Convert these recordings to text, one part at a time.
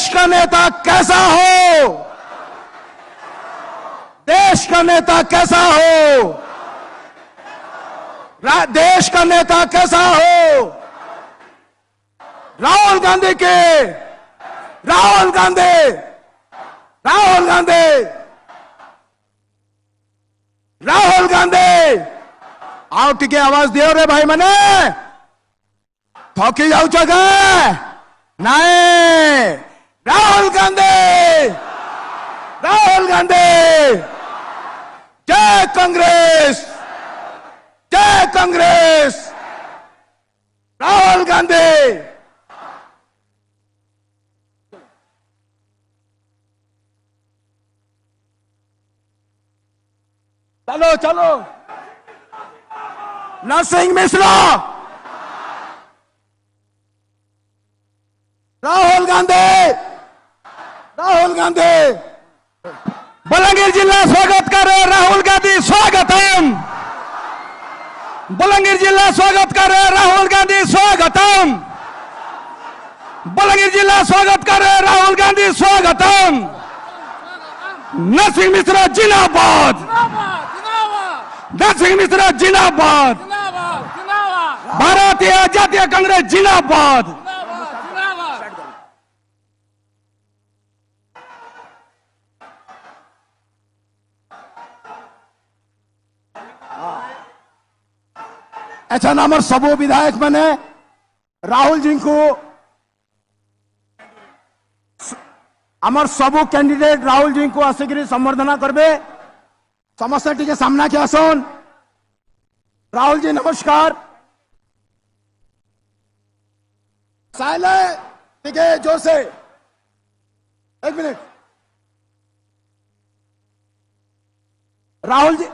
देश का नेता कैसा हो, देश का नेता कैसा हो, देश का नेता कैसा हो। राहुल गांधी के, राहुल गांधी, राहुल गांधी, राहुल गांधी। आओ टिके आवाज दियो रे भाई मने, थकी जाऊ का नहीं। राहुल गांधी, राहुल गांधी, जय कांग्रेस, जय कांग्रेस। राहुल गांधी। चलो चलो। नरसिंह मिश्रा, राहुल गांधी, राहुल गांधी। बलांगीर जिला स्वागत करे राहुल गांधी, स्वागतम। बलांगीर जिला स्वागत करे राहुल गांधी, स्वागतम। बलांगीर जिला स्वागत करे राहुल गांधी, स्वागतम। नरसिंह मिश्रा जिंदाबाद, नरसिंह मिश्रा जिंदाबाद, भारतीय जातीय कांग्रेस जिंदाबाद। ऐसा नामर सबो विधायक मैंने राहुल जी को आमर सबो कैंडिडेट राहुल जी को आसिक संबर्धना करबे। समस्या टी सामना के आसन। राहुल जी नमस्कार। साइले ठीक है, जोर से एक मिनट। राहुल जी,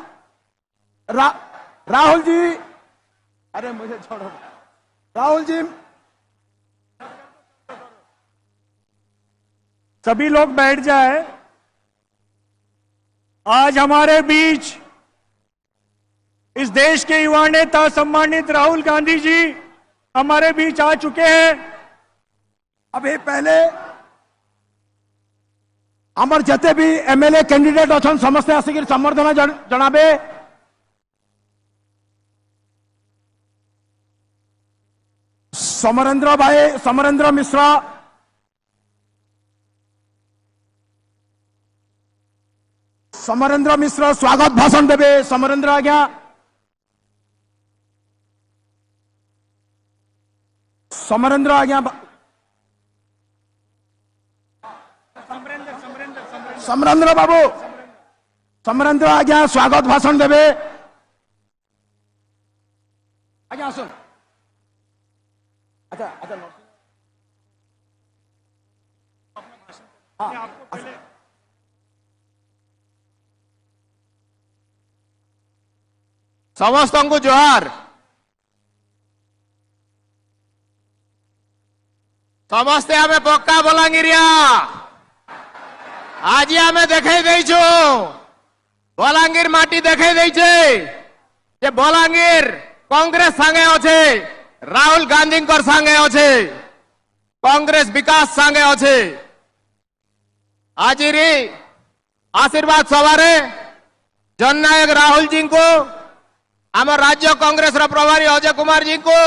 राहुल जी, अरे मुझे छोड़ो। राहुल जी, सभी लोग बैठ जाए। आज हमारे बीच इस देश के युवा नेता सम्मानित राहुल गांधी जी हमारे बीच आ चुके हैं। अभी पहले हमारे जते भी एमएलए कैंडिडेट अच्छन समस्ते आसिक संबर्धना जनाबे। समरेंद्र भाई, समरेंद्र मिश्रा, समरेंद्र मिश्र स्वागत भाषण देवे। समरेंद्र आज्ञा। समरेंद्र आज्ञा। समरेंद्र बाबू, समरेंद्र आज्ञा स्वागत भाषण देवे। आज्ञा सुन। अच्छा अच्छा, समस्त को जोहार। समस्ते आमे पक्का बलांगीरिया। आज आमे देखाई देइछु, बलांगीर माटी देखाई देइछे जे बलांगीर कांग्रेस संगे अच्छे, राहुल गांधी संगे अच्छे, कांग्रेस विकास संगे अच्छे। आज आशीर्वाद सभारे जननायक राहुल जी को, आम राज्य कांग्रेस प्रभारी अजय कुमार जी को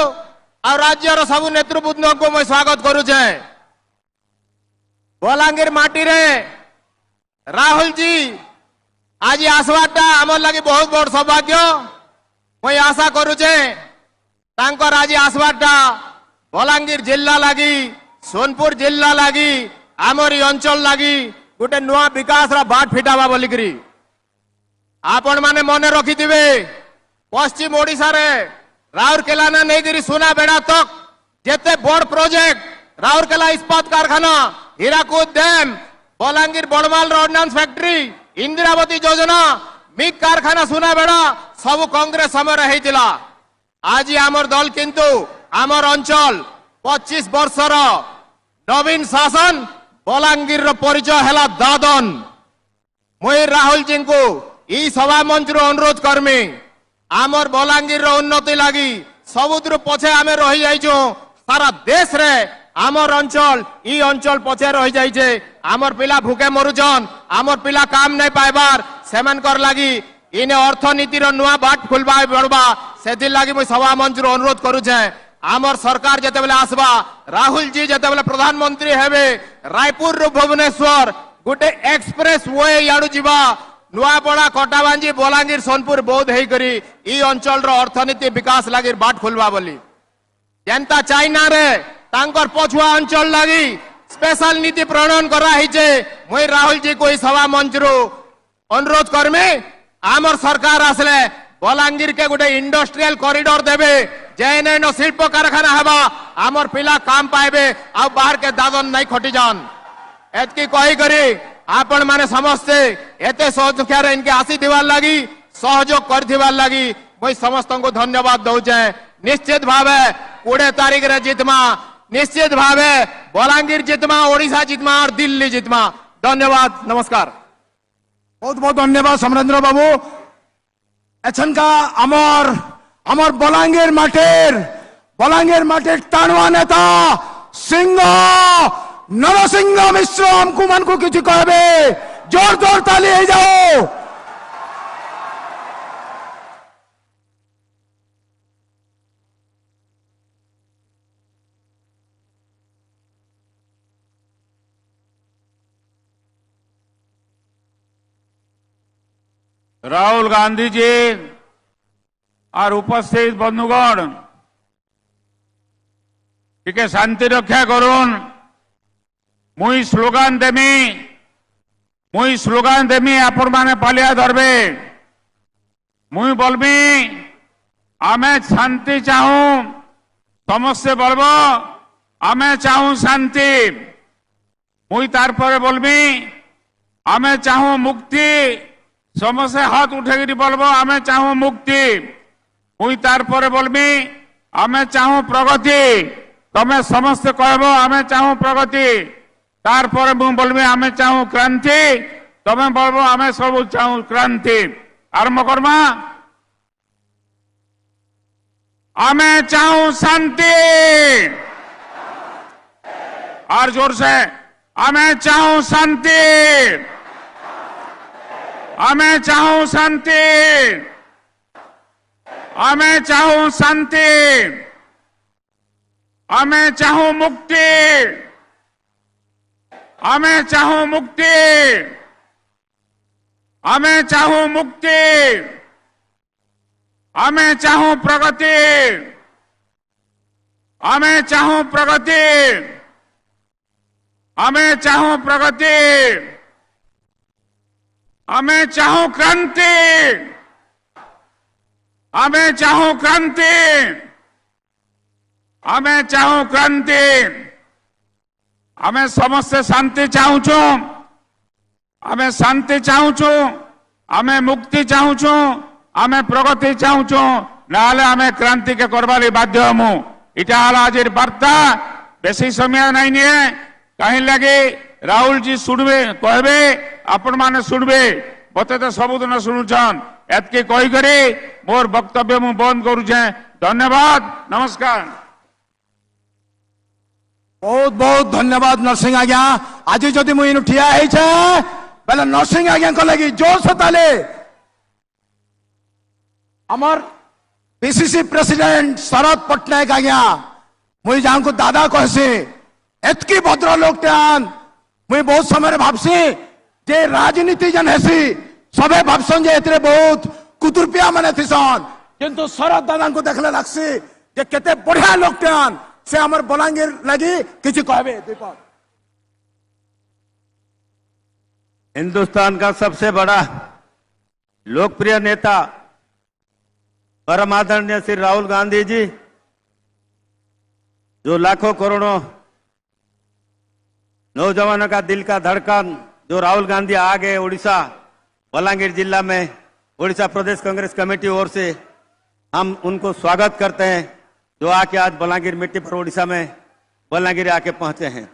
और राज्यर सबु नेतृवृंद को मैं स्वागत करुचे। बलांगीर माटी रे राहुल जी आज आसवाटा आम लगी बहुत बड़ सौभाग्य। मैं आशा करुचे तांकर आज आसवाटा बलांगीर जिला लगी, सोनपुर जिला लगी, आमरी अंचल लगी गोटे नुआ विकास बाट फिटावा बोलिकी आपण माने मन रखिथिबे। पश्चिम ओडिशा रे राउरकेला ना नहीं सुना बेड़ा तक जेते बड़ प्रोजेक्ट राउरकेला इस्पात कारखाना, Hirakud dam, Balangir Badmal ordnance factory, Indravati योजना, मिग कारखाना सुना बेड़ा सब कांग्रेस समय होइतिला। आज आमर दल किंतु आमर अंचल 25 वर्षर नवीन शासन बलांगीर रो परिचय हैला दादन। मुई राहुल जी को ई सभा मंच रो अनुरोध करमी, आमर बलांगीर रो उन्नति लगी सबुद्र पछे आमे रही जाइछो। सारा देश रे आमर अंचल ई अंचल पछे रही जाइछे आमर पिला भूखे मरुछन आमर पिला काम नहीं पाइबार सेमानकर लागी इने अर्थनीतिर नुआ बाट खुलबा बड़बा सेथिर लागी मुई सभा मंच रो अनुरोध करूछे आमर सरकार जते बेले आसबा राहुल जी जते बेले प्रधानमंत्री हेबे रायपुर रु भुवनेश्वर गोटे एक्सप्रेस वे याडू जीवा नुआपड़ा कटाबांजी बलांगीर सोनपुर बौद्ध हेई करी ई अंचल रो अर्थनीति विकास लागी बाट खुलबा बोली जनता चाइना रे तांकर पछुआ अंचल लागी स्पेशल नीति प्रणयन करा हिचे मुई राहुल जी को सभा मंच रु अनुरोध करमी आमर सरकार आसले बलांगीर के गोटे इंडस्ट्रियल कॉरिडोर देबे जेन शिल्प कारखाना हेबा आमर पिला काम पाइबे आ बाहर के दादन नहीं खटी जान एतकी कही करी आपण माने समस्ते एते सहयोग इनके आसी दिवार लगी सहयोग कर दिवार लगी मुई समस्त को धन्यवाद दौचे निश्चित भावे 20 तारीख रे जितमा निश्चित भावे बलांगीर जितमा ओडिशा जितमा और दिल्ली जितमा धन्यवाद नमस्कार बहुत बहुत धन्यवाद समरेंद्र बाबू एछन का अमर अमर बलांगीर माटेर टाणुआ नेता सिंह नरसिंह मिश्र हमको मन को किसी कहबे जोर जोर ताली हो जाओ राहुल गांधी जी और उपस्थित बंधुगण टिके शांति रक्षा करुन मुई स्लोगान देमी आपण माने पालिया धरबे मुई बोलबी आमे शांति चाहूं समस्ते बोलबो आमे चाहूं शांति मुई तार पर बोलबी आमे चाहूं मुक्ति समस्ते हाथ उठेगी बोलबो आमे चाहूं मुक्ति मुई तार पर बोलबी आमे चाहूं प्रगति तमे समस्ते कहबो आमे चाहूं प्रगति तार पर मु बोलबी आमे चाहूं क्रांति तमे बोलबो आमे सब चाहूं क्रांति आरंभ करमा आमे चाहूं शांति और जोर से आमे चाहूं शांति आमे चाहूं शांति आमे चाहूं शांति आमे चाहूं मुक्ति आमे चाहूं मुक्ति आमे चाहूं मुक्ति आमे चाहूं प्रगति आमे चाहूं प्रगति आमे चाहूं प्रगति आमे चाहूं क्रांति आमे चाहूं क्रांति आमे चाहूं क्रांति आमे समस्ते शांति चाहूँ आमे शांति चाहूँ आमे मुक्ति चाहूँ आमे प्रगति चाहूँ नाले आमे क्रांति के करवाली बाध्य हमू इटा आज वार्ता बेसी समय नहीं निए कहीं लगे राहुल जी शुणवे कहबे आपण माने शुणवे मते तो सबुदिन शुणुछन एतके कही करे मोर वक्तव्य मु बंद करूछे धन्यवाद नमस्कार बहुत बहुत धन्यवाद नरसिंह आज्ञा आज जदि मुझे ठिया है नरसिंह आज्ञा को लगी जोर से ताले अमर पीसीसी प्रेसिडेंट शरद पट्टनायक आज्ञा मुझे जहां को दादा कहसी एतकी भद्र लोग मुझे बहुत समय भावसी जे राजनीति जन हेसी सबे भावसन जे एतरे बहुत कुतुरपिया माने थिसन किंतु शरद दादा को देखले लागसी जे केते बढ़िया लोग से हमर बलांगीर लगी किसी कहबे दीपक हिंदुस्तान का सबसे बड़ा लोकप्रिय नेता परम आदरणीय श्री राहुल गांधी जी जो लाखों करोड़ों नौजवानों का दिल का धड़कन जो राहुल गांधी आ गए उड़ीसा बलांगीर जिला में उड़ीसा प्रदेश कांग्रेस कमेटी ओर से हम उनको स्वागत करते हैं जो आके आज बलांगीर मिट्टी पर उड़ीसा में बलांगीर आके पहुंचे हैं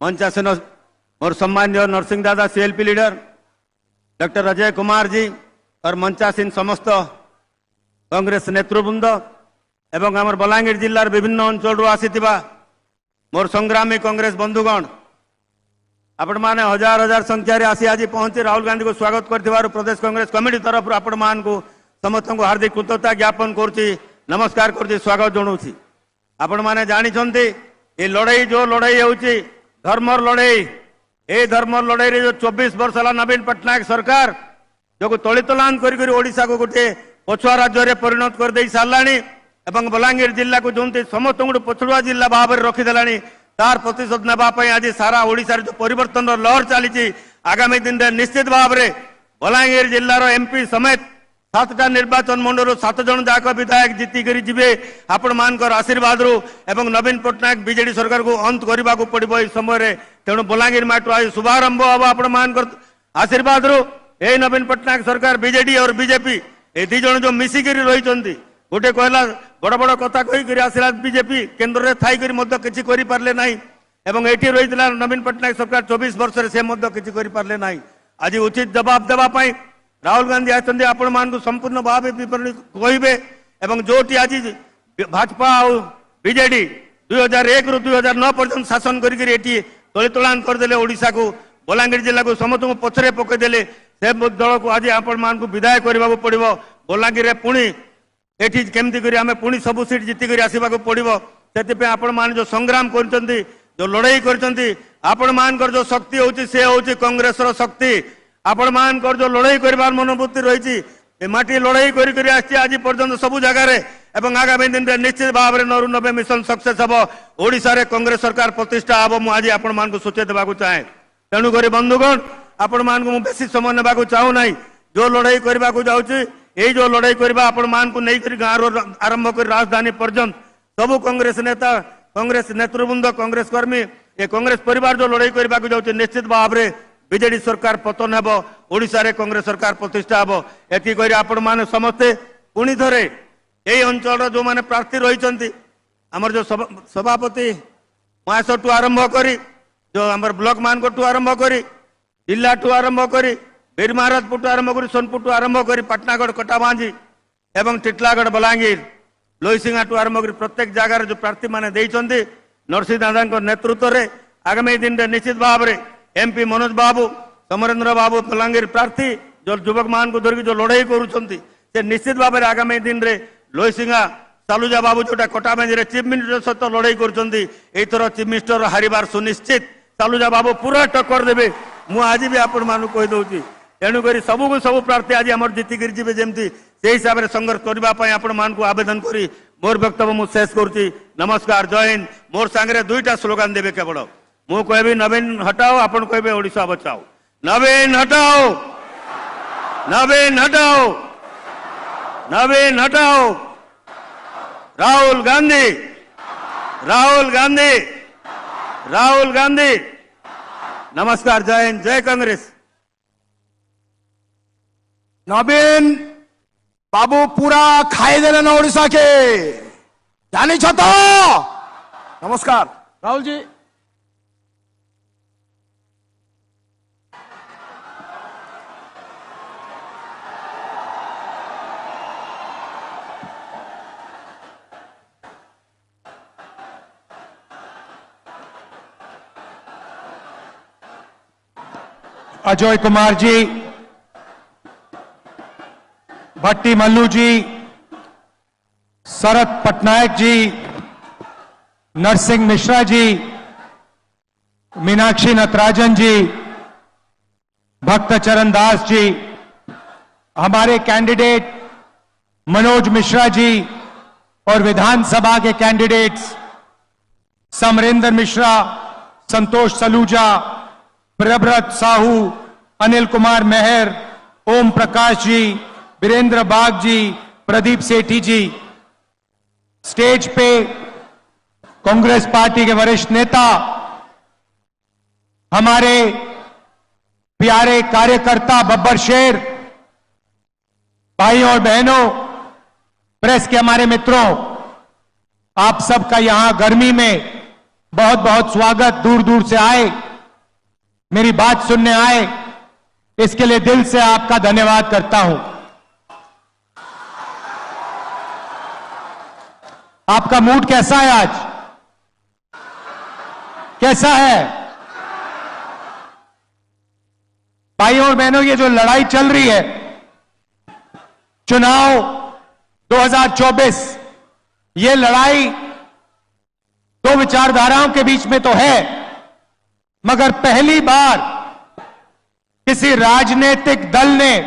मंचासीन और सम्मान्य नरसिंह दादा CLP leader doctor Ajay Kumar ji और मंचासीन समस्त कांग्रेस नेतृवृंद एवं आम बलांगीर जिलार विभिन्न अंचल आसीथिबा मोर संग्रामी कांग्रेस बंधुगण आपण माने हजार हजार संख्यारे आसी आज पहुंची राहुल गांधी को स्वागत करथिबारु प्रदेश कांग्रेस कमिटी तरफ आपण मान को समस्त को हार्दिक कृतज्ञता ज्ञापन करछि नमस्कार करछि स्वागत जणाउछि। आपण माने जानि छन्ति ए लड़ाई जो लड़ाई होछि धर्मर लड़ाई ए धर्मर लड़ाई रे जो 24 वर्ष हला नवीन पटनायक सरकार जो तलितलान करी ओडिशा को गोटे पछुआ राज्य रे परिणत कर देई सारलानी एवं बलांगीर जिला को जोंती समस्त पछुआ जिला भाव में रखीदेलानी तार प्रतिशोध नापी आज सारा ओडिशा जो परिवर्तन लहर चली आगामी दिन में निश्चित भाव में बलांगीर जिलार एमपी समेत 7टा निर्वाचन मंडल 7 जन जाक विधायक जीतिक जी आपण मानकर आशीर्वाद रू एवं नवीन पटनायक बीजेडी सरकार को अंत करने को पड़ो इस समय तेणु बलांगीर माटू आज शुभारंभ हम आपण मानकर आशीर्वाद रू ए नवीन पटनायक सरकार बीजेडी और बीजेपी ए 2 जन जो मिसिकी रही गोटे कहला बड़ बड़ कथा कही आसला बीजेपी केन्द्र में थी किसी करें ना एवं ये रही नवीन पटनायक सरकार 24 वर्ष से किसी करें ना आज उचित जवाब देवाई राहुल गांधी आते आपण मान संपूर्ण भाव विवरणी कहे एवं जोटी आज भाजपा और बीजेडी 2001 रु 2009 पर्यटन शासन करके तलितलान करदे ओडिशा को बलांगीर जिला को समस्त पछरे पकईदे से दल को आज आपण मान विदाय करने को पड़ो बलांगीर में पुणी एठी केमती करी आमे पुणी सब सीट जीति करी आसीबा को पड़िबो सेति आपण मान जो संग्राम करचंती जो लड़ाई करचंती आपण मान कर जो शक्ति होची से होची कांग्रेस रो शक्ति आपण मान कर जो लड़ाई करबार मनोवृत्ति रहिची ए माटी लड़ाई करी करी आछि आज पर्यंत सब जगह रे एवं आगामी दिन रे निश्चित भाव रे 9 मिशन सक्सेस हबो ओडिसा रे कांग्रेस सरकार प्रतिष्ठा हबो मु आज आपण मान को सूचित देबा को चाहे तेणु करी बंधुगण आपण मान को बेसी समय नेबा को चाहू नाही जो लड़ाई करबा को जाउची यही जो लड़ाई करवा आपण मान को नहीं गाँव आरंभ कर राजधानी पर्यंत सबू कांग्रेस नेता कांग्रेस नेतृवृंद कांग्रेस कर्मी ये कांग्रेस परिवार जो लड़ाई करने को जाऊँ निश्चित भाव में बीजेडी सरकार पतन हेब ओडिशा रे कांग्रेस सरकार प्रतिष्ठा हेब एति करी आपण माने समस्ते पुणी थरे यही अंचल जो माने प्रार्थी रही आमर जो सभापति महाशय ठू आरंभ करी जो आमर ब्लॉक मान ठू आरंभ करी जिला ठू आरंभ करी वीर महाराजपुर आरंभ कर सोनपुर आरंभ कर पाटनागढ़ कटाबांजी एवं टिटलागढ़ बलांगीर लोईसिंगा आरंभ कर प्रत्येक जगार जो प्रार्थी माने देइचंती नरसिंह दादा नेतृत्व में आगामी दिन में निश्चित भाव में एमपी मनोज बाबू समरेंद्र बाबू बलांगीर प्रार्थी जो युवक मान को धरिक जो लड़ाई करुँच निश्चित भाव में आगामी दिन में लोईसिंगा सालुजा बाबू जोटा कटाबांजी चीफ मिनिस्टर सहित लड़ाई कर चीफ मिनिस्टर हारिबार सुनिश्चित सालुजा बाबू पूरा टक्कर देवे मु आज भी आपण मान कहीदे तेणुक सबू सब प्रार्थी आज आम जीतिक जी जमी से हिसाब से संघर्ष करने आपण मान को आवेदन करी मोर वक्तव्य मुझे शेष करुच्ची नमस्कार जय हिंद मोर सांगे 2टा स्लोगान देवे केवल मु कहि नवीन हटाओ आपण कहे ओडिशा बचाओ नवीन हटाओ नवीन हटाओ नवीन हटाओ राहुल गांधी राहुल गांधी राहुल गांधी नमस्कार जय हिंद जय कांग्रेस नवीन बाबू पूरा खाई देले ना ओडिशा के जानी छ तो नमस्कार राहुल जी अजय कुमार जी भट्टी मल्लू जी शरद पटनायक जी नरसिंह मिश्रा जी मीनाक्षी नटराजन जी भक्त चरण दास जी हमारे कैंडिडेट मनोज मिश्रा जी और विधानसभा के कैंडिडेट्स समरेंद्र मिश्रा संतोष सलूजा प्रभव्रत साहू अनिल कुमार मेहर ओम प्रकाश जी वीरेंद्र बाग जी प्रदीप सेठी जी स्टेज पे कांग्रेस पार्टी के वरिष्ठ नेता हमारे प्यारे कार्यकर्ता बब्बर शेर भाइयों और बहनों प्रेस के हमारे मित्रों आप सबका यहां गर्मी में बहुत बहुत स्वागत दूर दूर से आए मेरी बात सुनने आए इसके लिए दिल से आपका धन्यवाद करता हूं। आपका मूड कैसा है आज? कैसा है? भाइयों और बहनों, ये जो लड़ाई चल रही है, चुनाव 2024, ये लड़ाई दो विचारधाराओं के बीच में तो है, मगर पहली बार किसी राजनीतिक दल ने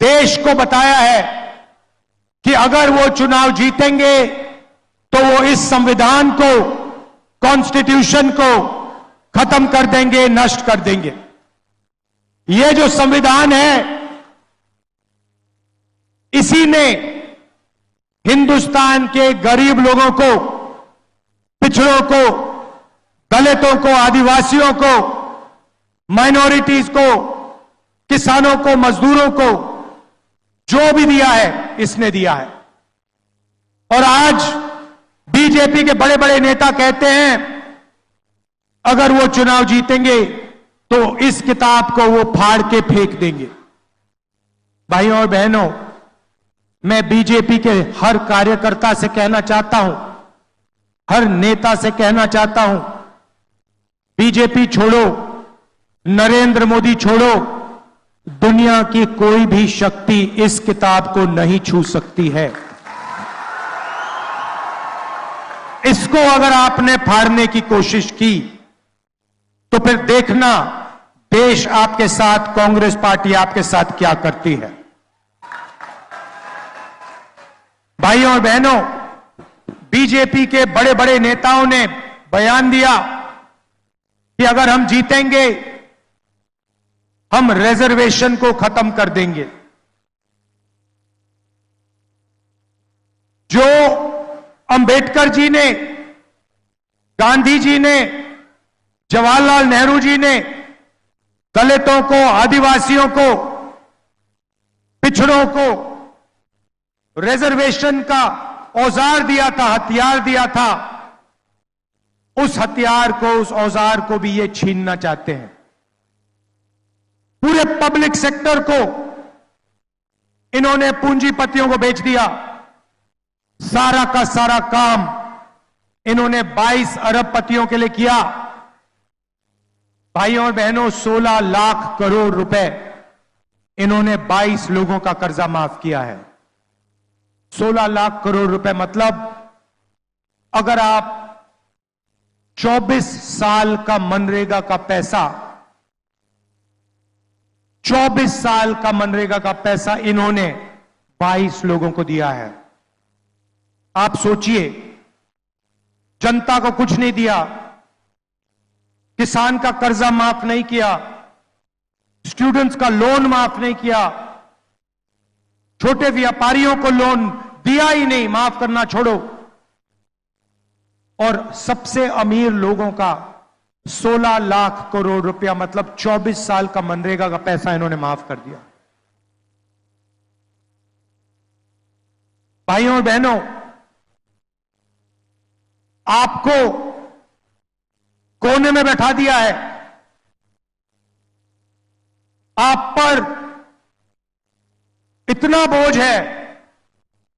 देश को बताया है कि अगर वो चुनाव जीतेंगे तो वो इस संविधान को, कॉन्स्टिट्यूशन को खत्म कर देंगे, नष्ट कर देंगे। ये जो संविधान है, इसी ने हिंदुस्तान के गरीब लोगों को, पिछड़ों को, दलितों को, आदिवासियों को, माइनॉरिटीज को, किसानों को, मजदूरों को जो भी दिया है, इसने दिया है। और आज बीजेपी के बड़े बड़े नेता कहते हैं अगर वो चुनाव जीतेंगे तो इस किताब को वो फाड़ के फेंक देंगे। भाइयों और बहनों, मैं बीजेपी के हर कार्यकर्ता से कहना चाहता हूं, हर नेता से कहना चाहता हूं, बीजेपी छोड़ो, नरेंद्र मोदी छोड़ो, दुनिया की कोई भी शक्ति इस किताब को नहीं छू सकती है। इसको अगर आपने फाड़ने की कोशिश की तो फिर देखना देश आपके साथ, कांग्रेस पार्टी आपके साथ क्या करती है। भाइयों और बहनों, बीजेपी के बड़े बड़े नेताओं ने बयान दिया कि अगर हम जीतेंगे हम रिजर्वेशन को खत्म कर देंगे। जो अंबेडकर जी ने, गांधी जी ने, जवाहरलाल नेहरू जी ने दलितों को, आदिवासियों को, पिछड़ों को रिजर्वेशन का औजार दिया था, हथियार दिया था, उस हथियार को, उस औजार को भी ये छीनना चाहते हैं। पूरे पब्लिक सेक्टर को इन्होंने पूंजीपतियों को बेच दिया। सारा का सारा काम इन्होंने 22 अरबपतियों के लिए किया। भाइयों और बहनों, 16 लाख करोड़ रुपए इन्होंने 22 लोगों का कर्जा माफ किया है। 16 लाख करोड़ रुपए मतलब अगर आप 24 साल का मनरेगा का पैसा, 24 साल का मनरेगा का पैसा इन्होंने 22 लोगों को दिया है। आप सोचिए, जनता को कुछ नहीं दिया, किसान का कर्जा माफ नहीं किया, स्टूडेंट्स का लोन माफ नहीं किया, छोटे व्यापारियों को लोन दिया ही नहीं, माफ करना छोड़ो, और सबसे अमीर लोगों का 16 लाख करोड़ रुपया मतलब 24 साल का मनरेगा का पैसा इन्होंने माफ कर दिया। भाइयों और बहनों, आपको कोने में बैठा दिया है, आप पर इतना बोझ है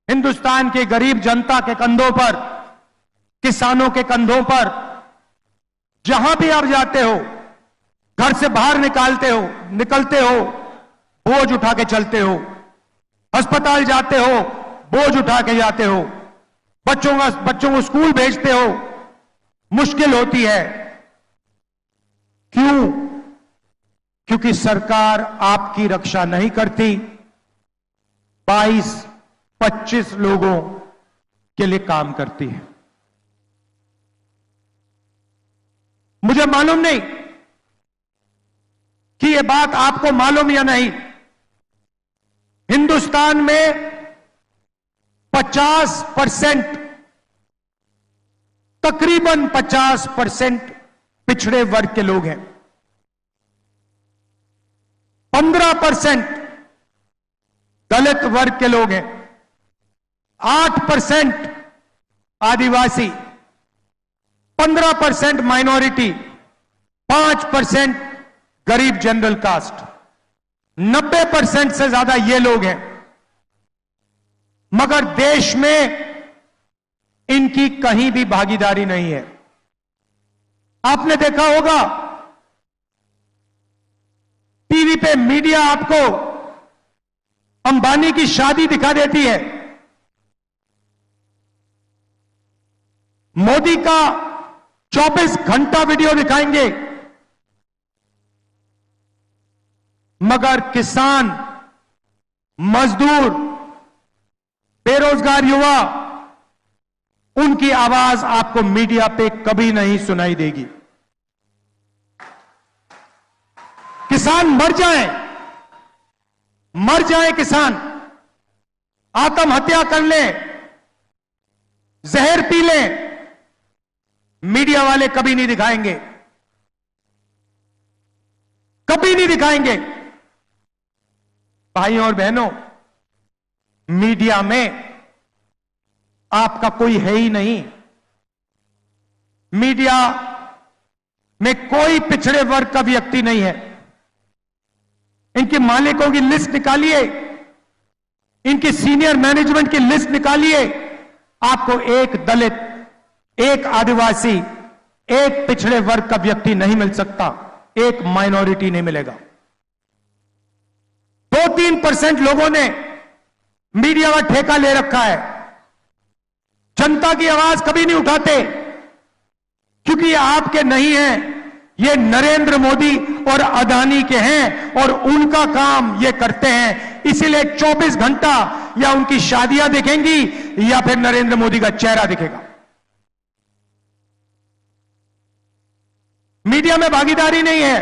हिंदुस्तान के गरीब जनता के कंधों पर, किसानों के कंधों पर। जहां भी आप जाते हो, घर से बाहर निकलते हो, बोझ उठा के चलते हो, अस्पताल जाते हो, बोझ उठा के जाते हो, बच्चों को स्कूल भेजते हो, मुश्किल होती है। क्यों? क्योंकि सरकार आपकी रक्षा नहीं करती, 22-25 लोगों के लिए काम करती है। मुझे मालूम नहीं कि यह बात आपको मालूम या नहीं, हिंदुस्तान में 50%, तकरीबन 50% पिछड़े वर्ग के लोग हैं, 15% दलित वर्ग के लोग हैं, 8% आदिवासी, 15% माइनॉरिटी, 5% गरीब जनरल कास्ट, 90% से ज्यादा ये लोग हैं। मगर देश में इनकी कहीं भी भागीदारी नहीं है। आपने देखा होगा टीवी पे मीडिया आपको अंबानी की शादी दिखा देती है, मोदी का 24 घंटा वीडियो दिखाएंगे, मगर किसान, मजदूर, बेरोजगार युवा, उनकी आवाज आपको मीडिया पे कभी नहीं सुनाई देगी। किसान मर जाए किसान, आत्महत्या कर ले, जहर पी ले, मीडिया वाले कभी नहीं दिखाएंगे, कभी नहीं दिखाएंगे। भाइयों और बहनों, मीडिया में आपका कोई है ही नहीं। मीडिया में कोई पिछड़े वर्ग का व्यक्ति नहीं है। इनके मालिकों की लिस्ट निकालिए, इनकी सीनियर मैनेजमेंट की लिस्ट निकालिए, आपको एक दलित, एक आदिवासी, एक पिछड़े वर्ग का व्यक्ति नहीं मिल सकता, एक माइनॉरिटी नहीं मिलेगा। 2-3% लोगों ने मीडिया का ठेका ले रखा है, जनता की आवाज कभी नहीं उठाते, क्योंकि ये आपके नहीं हैं, ये नरेंद्र मोदी और अदानी के हैं और उनका काम ये करते हैं। इसीलिए 24 घंटा या उनकी शादियां दिखेंगी या फिर नरेंद्र मोदी का चेहरा दिखेगा। मीडिया में भागीदारी नहीं है।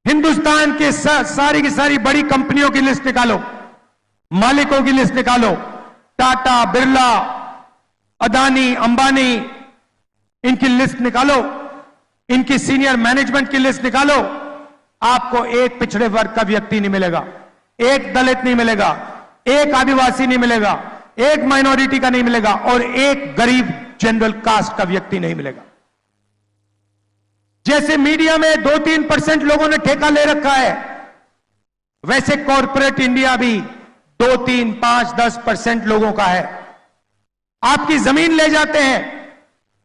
हिंदुस्तान के सारी की सारी बड़ी कंपनियों की लिस्ट निकालो, मालिकों की लिस्ट निकालो, टाटा, बिरला, अदानी, अंबानी, इनकी लिस्ट निकालो, इनकी सीनियर मैनेजमेंट की लिस्ट निकालो, आपको एक पिछड़े वर्ग का व्यक्ति नहीं मिलेगा, एक दलित नहीं मिलेगा, एक आदिवासी नहीं मिलेगा, एक माइनॉरिटी का नहीं मिलेगा और एक गरीब जनरल कास्ट का व्यक्ति नहीं मिलेगा। जैसे मीडिया में 2-3% लोगों ने ठेका ले रखा है, वैसे कॉरपोरेट इंडिया भी 2-3, 5, 10% लोगों का है। आपकी जमीन ले जाते हैं,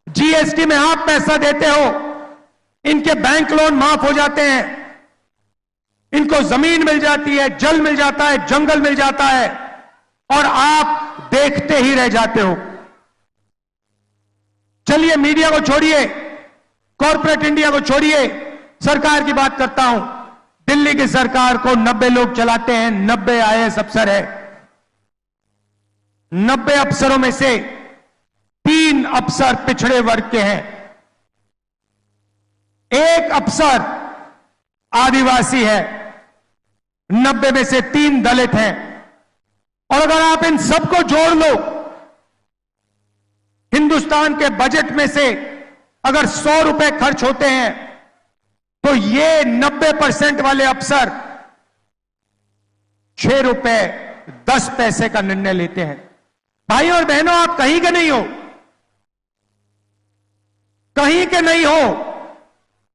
जीएसटी में आप पैसा देते हो, इनके बैंक लोन माफ हो जाते हैं, इनको जमीन मिल जाती है, जल मिल जाता है, जंगल मिल जाता है और आप देखते ही रह जाते हो। चलिए मीडिया को छोड़िए, कॉरपोरेट इंडिया को छोड़िए, सरकार की बात करता हूं। दिल्ली की सरकार को 90 लोग चलाते हैं, 90 आईएएस अफसर है। 90 अफसरों में से 3 अफसर पिछड़े वर्ग के हैं, एक अफसर आदिवासी है, 90 में से 3 दलित हैं। और अगर आप इन सबको जोड़ लो, हिंदुस्तान के बजट में से अगर 100 रुपए खर्च होते हैं तो ये 90% वाले अफसर 6 रुपए 10 पैसे का निर्णय लेते हैं। भाइयों और बहनों, आप कहीं के नहीं हो, कहीं के नहीं हो।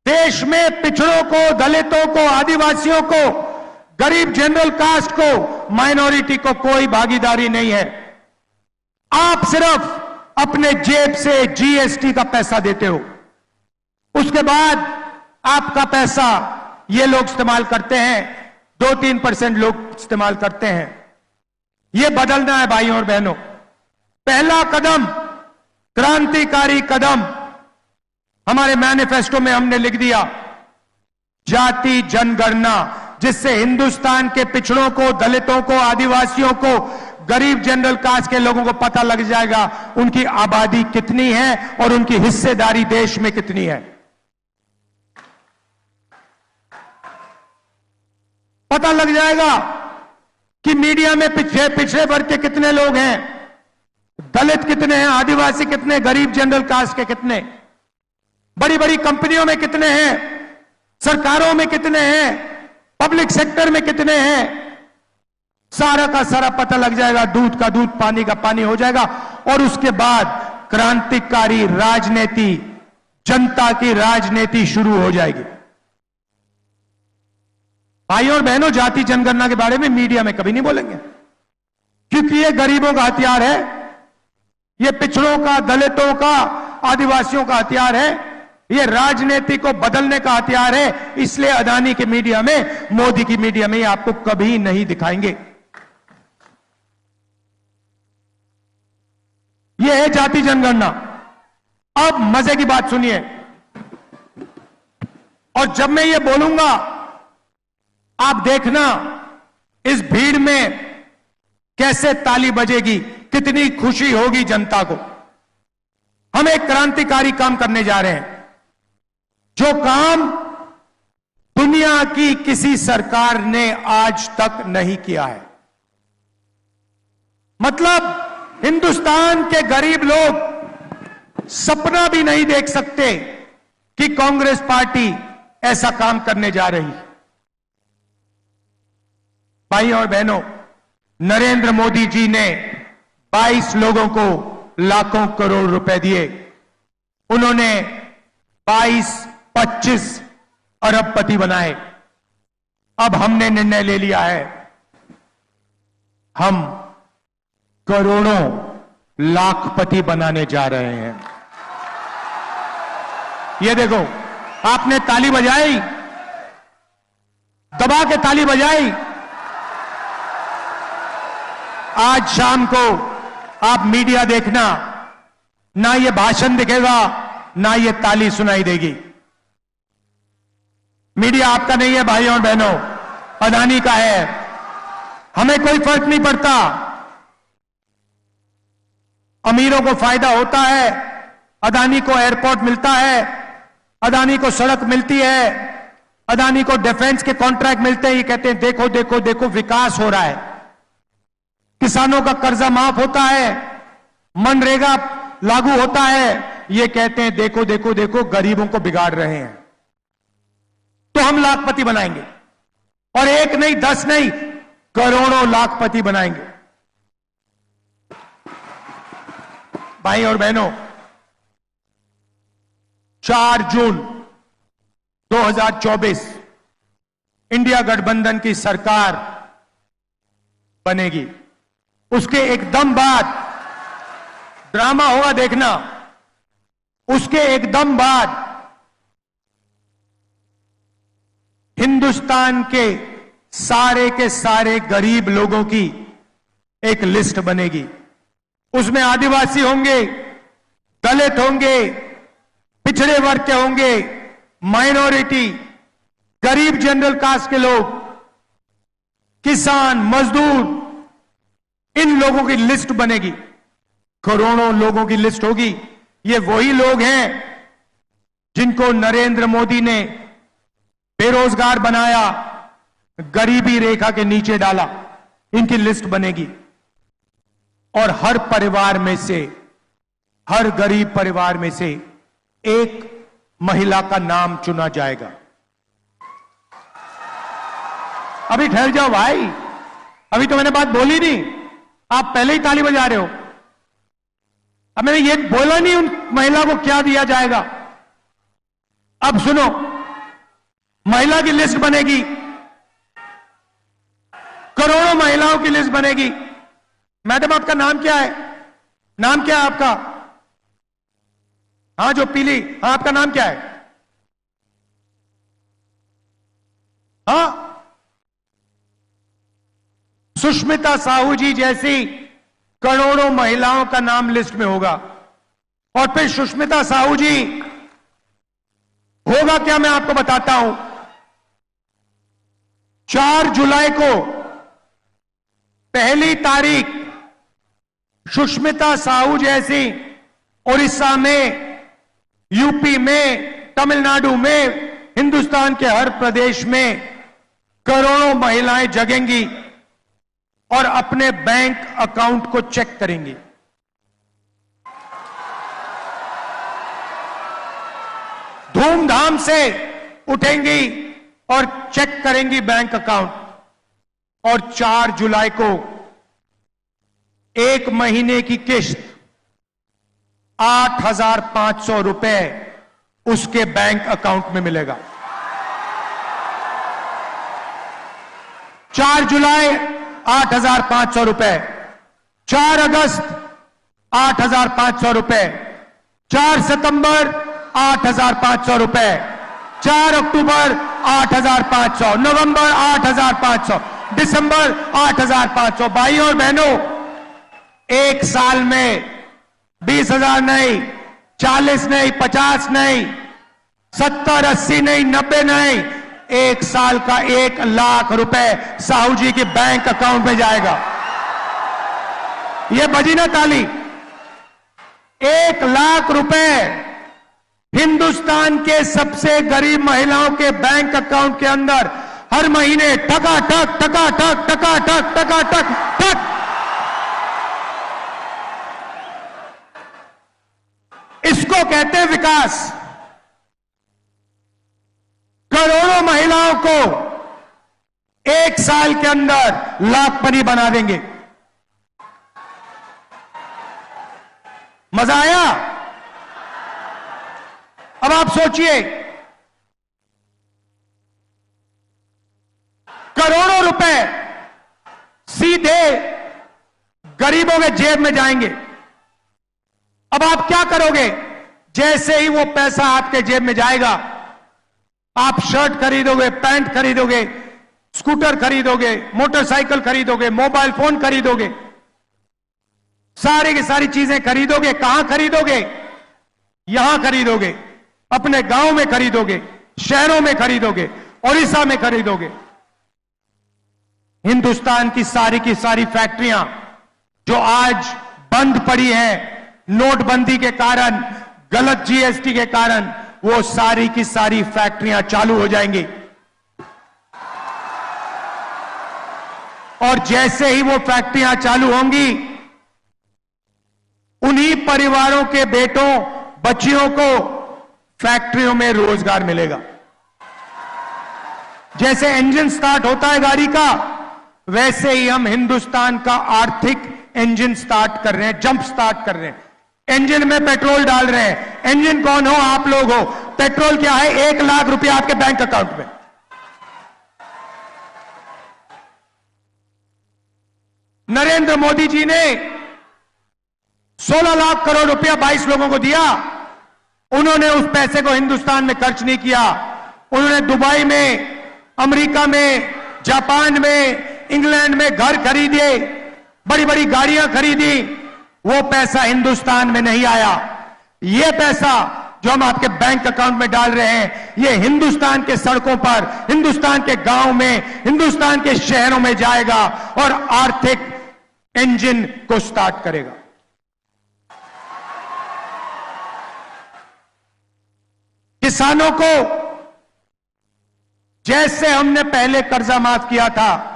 देश में पिछड़ों को, दलितों को, आदिवासियों को, गरीब जनरल कास्ट को, माइनॉरिटी को कोई भागीदारी नहीं है। आप सिर्फ अपने जेब से जीएसटी का पैसा देते हो, उसके बाद आपका पैसा ये लोग इस्तेमाल करते हैं, 2-3% लोग इस्तेमाल करते हैं। ये बदलना है भाइयों और बहनों। पहला कदम, क्रांतिकारी कदम हमारे मैनिफेस्टो में हमने लिख दिया, जाति जनगणना, जिससे हिंदुस्तान के पिछड़ों को, दलितों को, आदिवासियों को, गरीब जनरल कास्ट के लोगों को पता लग जाएगा उनकी आबादी कितनी है और उनकी हिस्सेदारी देश में कितनी है। पता लग जाएगा कि मीडिया में पिछड़े वर्ग के कितने लोग हैं, दलित कितने हैं, आदिवासी कितने, गरीब जनरल कास्ट के कितने, बड़ी बड़ी कंपनियों में कितने हैं, सरकारों में कितने हैं, पब्लिक सेक्टर में कितने हैं। सारा का सारा पता लग जाएगा, दूध का दूध, पानी का पानी हो जाएगा। और उसके बाद क्रांतिकारी राजनीति, जनता की राजनीति शुरू हो जाएगी। भाइयों और बहनों, जाति जनगणना के बारे में मीडिया में कभी नहीं बोलेंगे, क्योंकि ये गरीबों का हथियार है, ये पिछड़ों का, दलितों का, आदिवासियों का हथियार है। ये राजनीति को बदलने का हथियार है। इसलिए अदानी की मीडिया में, मोदी की मीडिया में आपको कभी नहीं दिखाएंगे। यह है जाति जनगणना। अब मजे की बात सुनिए, और जब मैं ये बोलूंगा आप देखना इस भीड़ में कैसे ताली बजेगी, कितनी खुशी होगी जनता को। हम एक क्रांतिकारी काम करने जा रहे हैं, जो काम दुनिया की किसी सरकार ने आज तक नहीं किया है। मतलब हिंदुस्तान के गरीब लोग सपना भी नहीं देख सकते कि कांग्रेस पार्टी ऐसा काम करने जा रही है। भाई और बहनों, नरेंद्र मोदी जी ने 22 लोगों को लाखों करोड़ रुपए दिए। उन्होंने 22-25 अरबपति बनाए। अब हमने निर्णय ले लिया है, हम करोड़ों लाखपति बनाने जा रहे हैं। ये देखो, आपने ताली बजाई, दबा के ताली बजाई। आज शाम को आप मीडिया देखना, ना ये भाषण दिखेगा ना ये ताली सुनाई देगी। मीडिया आपका नहीं है भाइयों और बहनों, अदानी का है। हमें कोई फर्क नहीं पड़ता। अमीरों को फायदा होता है, अदानी को एयरपोर्ट मिलता है, अदानी को सड़क मिलती है, अदानी को डिफेंस के कॉन्ट्रैक्ट मिलते हैं। ये कहते हैं देखो देखो देखो विकास हो रहा है, किसानों का कर्जा माफ होता है, मनरेगा लागू होता है। ये कहते हैं देखो देखो देखो गरीबों को बिगाड़ रहे हैं। तो हम लाखपति बनाएंगे, और एक नहीं 10 नहीं, करोड़ों लाखपति बनाएंगे। भाई और बहनों, 4 जून 2024 इंडिया गठबंधन की सरकार बनेगी। उसके एकदम बाद ड्रामा होगा, देखना। उसके एकदम बाद हिंदुस्तान के सारे गरीब लोगों की एक लिस्ट बनेगी। उसमें आदिवासी होंगे, दलित होंगे, पिछड़े वर्ग के होंगे, माइनॉरिटी, गरीब जनरल कास्ट के लोग, किसान, मजदूर, इन लोगों की लिस्ट बनेगी। करोड़ों लोगों की लिस्ट होगी। ये वही लोग हैं जिनको नरेंद्र मोदी ने बेरोजगार बनाया, गरीबी रेखा के नीचे डाला। इनकी लिस्ट बनेगी, और हर परिवार में से, हर गरीब परिवार में से एक महिला का नाम चुना जाएगा। अभी ठहर जाओ भाई, अभी तो मैंने बात बोली नहीं, आप पहले ही ताली बजा रहे हो। अब मैंने ये बोला नहीं उन महिला को क्या दिया जाएगा। अब सुनो, महिला की लिस्ट बनेगी, करोड़ों महिलाओं की लिस्ट बनेगी। मैडम आपका नाम क्या है? नाम क्या है आपका? हाँ जो पीली, हाँ आपका नाम क्या है? हाँ, सुष्मिता साहू जी जैसी करोड़ों महिलाओं का नाम लिस्ट में होगा। और फिर सुष्मिता साहू जी होगा क्या, मैं आपको बताता हूं। 4 जुलाई को पहली तारीख सुष्मिता साहू जैसी उड़ीसा में, यूपी में, तमिलनाडु में, हिंदुस्तान के हर प्रदेश में करोड़ों महिलाएं जगेंगी और अपने बैंक अकाउंट को चेक करेंगी। धूमधाम से उठेंगी और चेक करेंगी बैंक अकाउंट। और 4 जुलाई को 1 महीने की किस्त 8,500 रुपए उसके बैंक अकाउंट में मिलेगा। 4 जुलाई 8,500 रुपए, 4 अगस्त 8,500 रुपए, 4 सितंबर 8,500 रुपए, 4 अक्टूबर 8,500, नवंबर 8,500, दिसंबर 8,500। भाइयों और बहनों, एक साल में 20,000 नहीं, 40 नहीं, 50 नहीं, 70, 80 नहीं, 90 नहीं, एक साल का 1 लाख रुपए साहू जी के बैंक अकाउंट में जाएगा। यह बजी ना ताली। 1 लाख रुपए हिंदुस्तान के सबसे गरीब महिलाओं के बैंक अकाउंट के अंदर हर महीने टकाटक टकाटक टकाटक टकाटक टक। इसको कहते हैं विकास। करोड़ों महिलाओं को एक साल के अंदर लाखपति बना देंगे। मजा आया? अब आप सोचिए, करोड़ों रुपए सीधे गरीबों के जेब में जाएंगे। अब आप क्या करोगे? जैसे ही वो पैसा आपके जेब में जाएगा, आप शर्ट खरीदोगे, पैंट खरीदोगे, स्कूटर खरीदोगे, मोटरसाइकिल खरीदोगे, मोबाइल फोन खरीदोगे, सारी की सारी चीजें खरीदोगे। कहां खरीदोगे? यहां खरीदोगे, अपने गांव में खरीदोगे, शहरों में खरीदोगे, ओडिशा में खरीदोगे। हिंदुस्तान की सारी फैक्ट्रियां जो आज बंद पड़ी हैं नोटबंदी के कारण, गलत जीएसटी के कारण, वो सारी की सारी फैक्ट्रियां चालू हो जाएंगी। और जैसे ही वो फैक्ट्रियां चालू होंगी, उन्हीं परिवारों के बेटों बच्चियों को फैक्ट्रियों में रोजगार मिलेगा। जैसे इंजन स्टार्ट होता है गाड़ी का, वैसे ही हम हिंदुस्तान का आर्थिक इंजन स्टार्ट कर रहे हैं, जंप स्टार्ट कर रहे हैं। इंजन में पेट्रोल डाल रहे हैं। इंजन कौन हो? आप लोग हो। पेट्रोल क्या है? 1 लाख रुपया आपके बैंक अकाउंट में। नरेंद्र मोदी जी ने 16 लाख करोड़ रुपया 22 लोगों को दिया। उन्होंने उस पैसे को हिंदुस्तान में खर्च नहीं किया। उन्होंने दुबई में, अमेरिका में, जापान में, इंग्लैंड में घर खरीदे, बड़ी बड़ी गाड़ियां खरीदी। वो पैसा हिंदुस्तान में नहीं आया। ये पैसा जो हम आपके बैंक अकाउंट में डाल रहे हैं, ये हिंदुस्तान के सड़कों पर, हिंदुस्तान के गांव में, हिंदुस्तान के शहरों में जाएगा और आर्थिक इंजन को स्टार्ट करेगा। किसानों को जैसे हमने पहले कर्जा माफ किया था,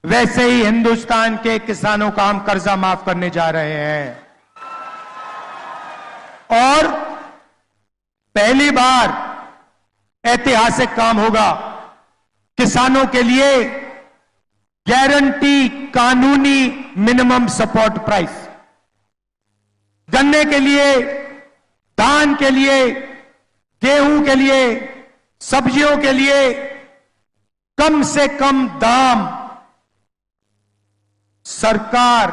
वैसे ही हिंदुस्तान के किसानों का हम कर्जा माफ करने जा रहे हैं। और पहली बार ऐतिहासिक काम होगा। किसानों के लिए गारंटी कानूनी मिनिमम सपोर्ट प्राइस, गन्ने के लिए, धान के लिए, गेहूं के लिए, सब्जियों के लिए कम से कम दाम सरकार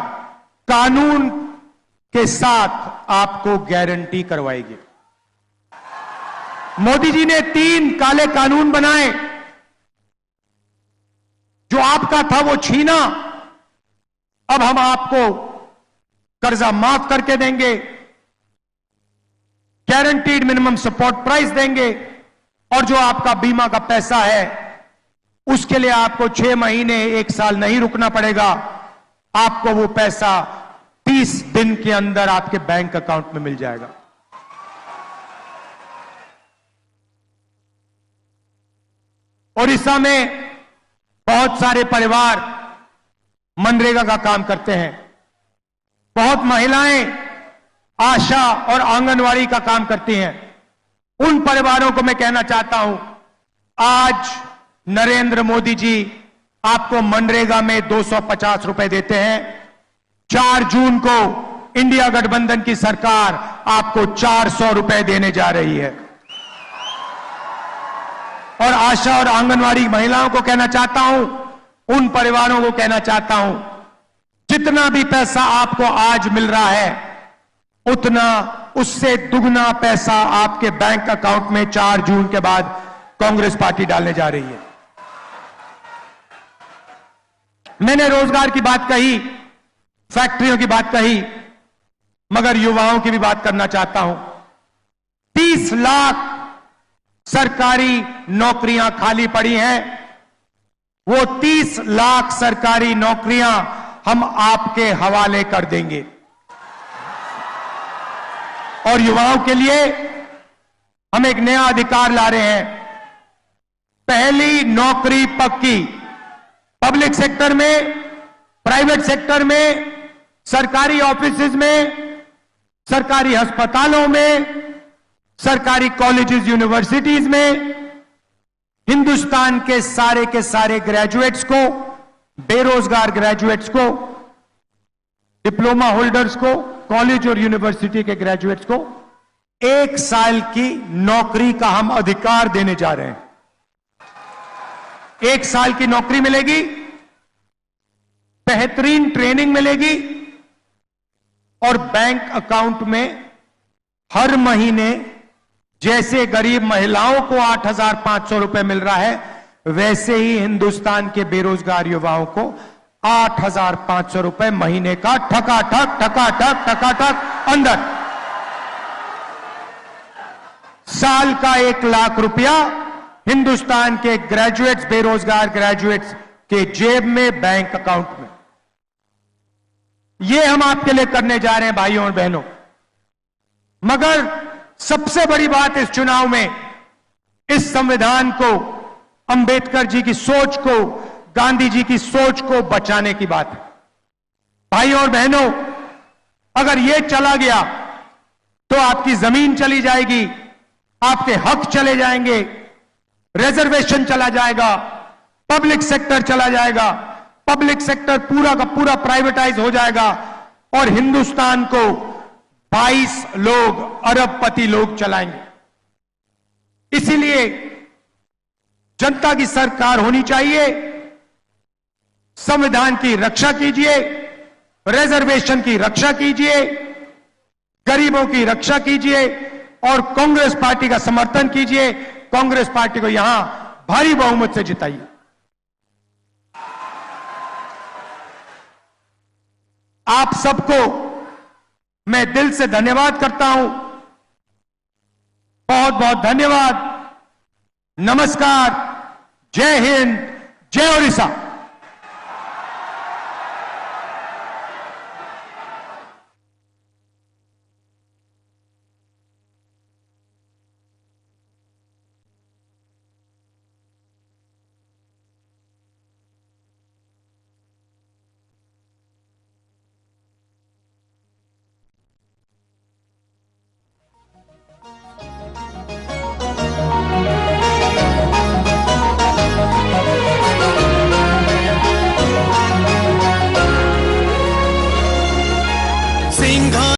कानून के साथ आपको गारंटी करवाएगी। मोदी जी ने 3 काले कानून बनाए। जो आपका था वो छीना, अब हम आपको कर्जा माफ करके देंगे, गारंटीड मिनिमम सपोर्ट प्राइस देंगे, और जो आपका बीमा का पैसा है उसके लिए आपको 6 महीने 1 साल नहीं रुकना पड़ेगा। आपको वो पैसा 30 दिन के अंदर आपके बैंक अकाउंट में मिल जाएगा। ओडिशा में बहुत सारे परिवार मनरेगा का काम करते हैं। बहुत महिलाएं आशा और आंगनवाड़ी का काम करती हैं। उन परिवारों को मैं कहना चाहता हूं, आज नरेंद्र मोदी जी आपको मनरेगा में 250 रुपए देते हैं। 4 जून को इंडिया गठबंधन की सरकार आपको 400 रुपए देने जा रही है। और आशा और आंगनवाड़ी महिलाओं को कहना चाहता हूं, उन परिवारों को कहना चाहता हूं, जितना भी पैसा आपको आज मिल रहा है, उतना उससे दुगना पैसा आपके बैंक अकाउंट में 4 जून के बाद कांग्रेस पार्टी डालने जा रही है। मैंने रोजगार की बात कही, फैक्ट्रियों की बात कही, मगर युवाओं की भी बात करना चाहता हूं। 30 लाख सरकारी नौकरियां खाली पड़ी हैं। वो 30 लाख सरकारी नौकरियां हम आपके हवाले कर देंगे और युवाओं के लिए हम एक नया अधिकार ला रहे हैं। पहली नौकरी पक्की, पब्लिक सेक्टर में, प्राइवेट सेक्टर में, सरकारी ऑफिसेज में, सरकारी अस्पतालों में, सरकारी कॉलेजेस यूनिवर्सिटीज में हिंदुस्तान के सारे ग्रेजुएट्स को, बेरोजगार ग्रेजुएट्स को, डिप्लोमा होल्डर्स को, कॉलेज और यूनिवर्सिटी के ग्रेजुएट्स को 1 साल की नौकरी का हम अधिकार देने जा रहे हैं। 1 साल की नौकरी मिलेगी, बेहतरीन ट्रेनिंग मिलेगी और बैंक अकाउंट में हर महीने जैसे गरीब महिलाओं को 8,500 रुपए मिल रहा है, वैसे ही हिंदुस्तान के बेरोजगार युवाओं को 8,500 रुपए महीने का ठकाठक अंदर। साल का 1 लाख रुपया हिंदुस्तान के ग्रेजुएट्स, बेरोजगार ग्रेजुएट्स के जेब में, बैंक अकाउंट में। यह हम आपके लिए करने जा रहे हैं भाइयों और बहनों। मगर सबसे बड़ी बात इस चुनाव में, इस संविधान को, अंबेडकर जी की सोच को, गांधी जी की सोच को बचाने की बात है। भाइयों और बहनों, अगर यह चला गया तो आपकी जमीन चली जाएगी, आपके हक चले जाएंगे, रिजर्वेशन चला जाएगा, पब्लिक सेक्टर चला जाएगा, पब्लिक सेक्टर पूरा का पूरा प्राइवेटाइज हो जाएगा और हिंदुस्तान को 22 लोग, अरबपति लोग चलाएंगे। इसीलिए जनता की सरकार होनी चाहिए। संविधान की रक्षा कीजिए, रिजर्वेशन की रक्षा कीजिए, गरीबों की रक्षा कीजिए और कांग्रेस पार्टी का समर्थन कीजिए। कांग्रेस पार्टी को यहां भारी बहुमत से जिताइए। आप सबको मैं दिल से धन्यवाद करता हूं। बहुत बहुत धन्यवाद। नमस्कार। जय हिंद, जय ओडिशा।